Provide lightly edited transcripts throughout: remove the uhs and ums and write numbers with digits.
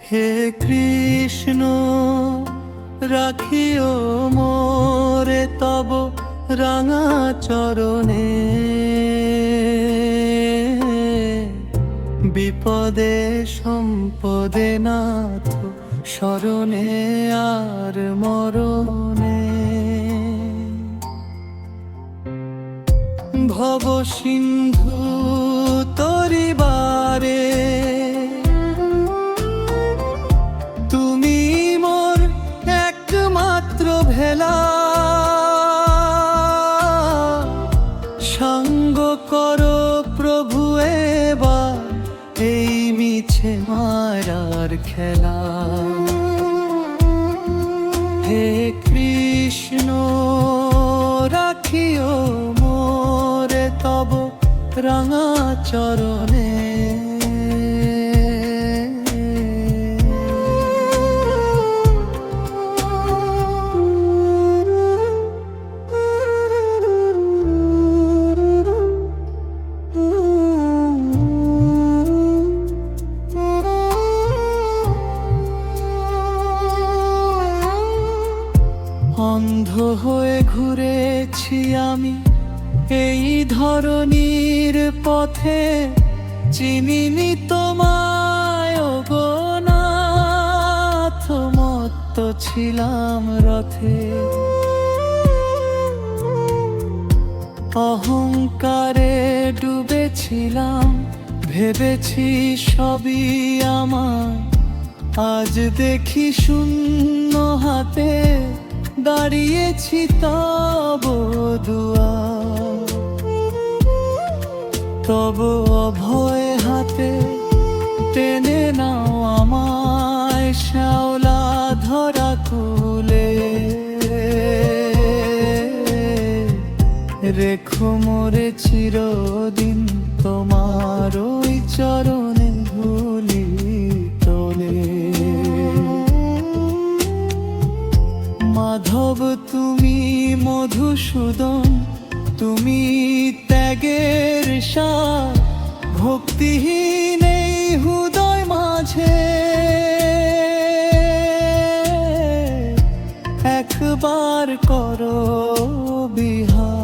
হে কৃষ্ণ রাখিও মোরে তব রাঙা চরণে, বিপদে সম্পদে নাথ শরণে আর মরণে। ভব সিন্ধু তরিবারে তুমি মোর একমাত্র ভেলা, সঙ্গ করো প্রভু এবার এই মিছে মায়ার খেলা। হে কৃষ্ণ রাখিও মোরে তব রাঙা চরণে, অন্ধ হয়ে ঘুরেছি আমি এই ধরণীর পথে, চিনিনি তোমায় গো নাথ, মত্ত ছিলাম রথে। অহংকারে ডুবেছিলাম, ভেবেছি সবই আমার, আজ দেখি শূন্য হাতে দাঁড়িয়েছি তব দুয়ার। তব অভয় হাতে টেনে নাও আমায় শ্যাওলা ধরা কুলে, রেখো মোরে চিরদিন তোমার ওই চরণে ধুলি তোলে। মাধব তুমি মধুসূদন, তুমি ত্যাগের সার, ভক্তিহীন এই হৃদয় মাঝে একবার করো বিহার।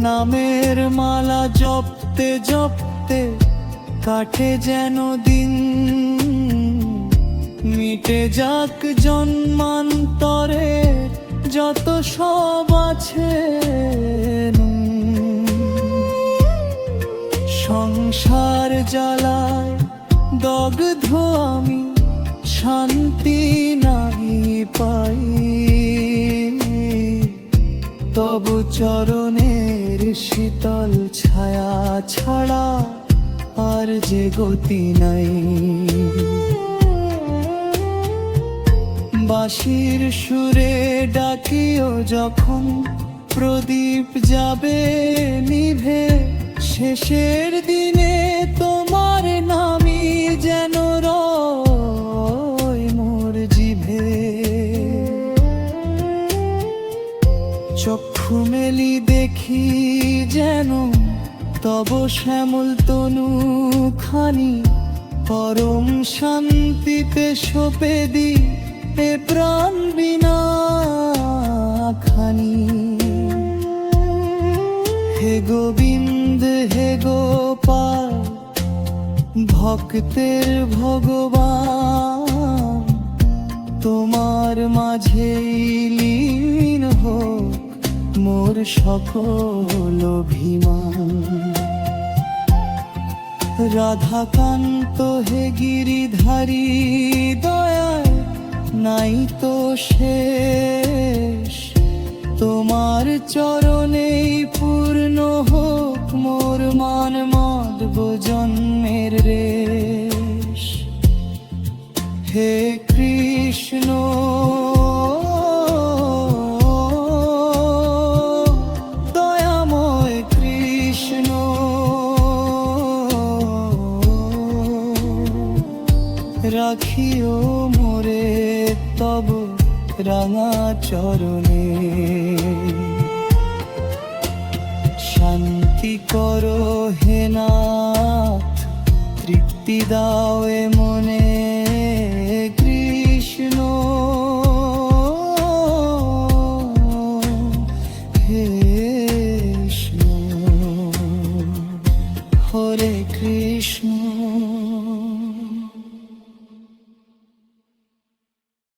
নামের মালা জপতে জপতে কাটে যেন দিন, মিটে যাক জন্মান্তরে যত সব আছে। সংসার জ্বালায় দগ্ধ আমি, শান্তি নাই পাই, তবু চরণের শীতল ছায়া ছাড়া আর যে গতি নাই। বাঁশির সুরে ডাকিও যখন প্রদীপ যাবে নিভে, শেষের দিনে তোমার নামই যেন রয় মোর জিভে। চক্ষু মেলি দেখি যেন তব শ্যামল তনু খানি, পরম শান্তিতে সপে দি এ প্রাণ বিনা খানি। হে গোবিন্দ হে গোপাল ভক্তের ভগবান, তোমার মাঝেই লীন হোক মোর সকল অভিমান। রাধাকান্ত হে গিরিধারী দয়ায় নাই তো শেষ, তোমার চরণেই পূর্ণ হোক মোর মান মাধব জন্মের রেশ। হে কৃষ্ণ দয়াময় কৃষ্ণ, রাখিও মোরে তব রাঙা চরণে। শান্তি করো হে নাথ ত্রিপুরা শান্তি দাও এ মনে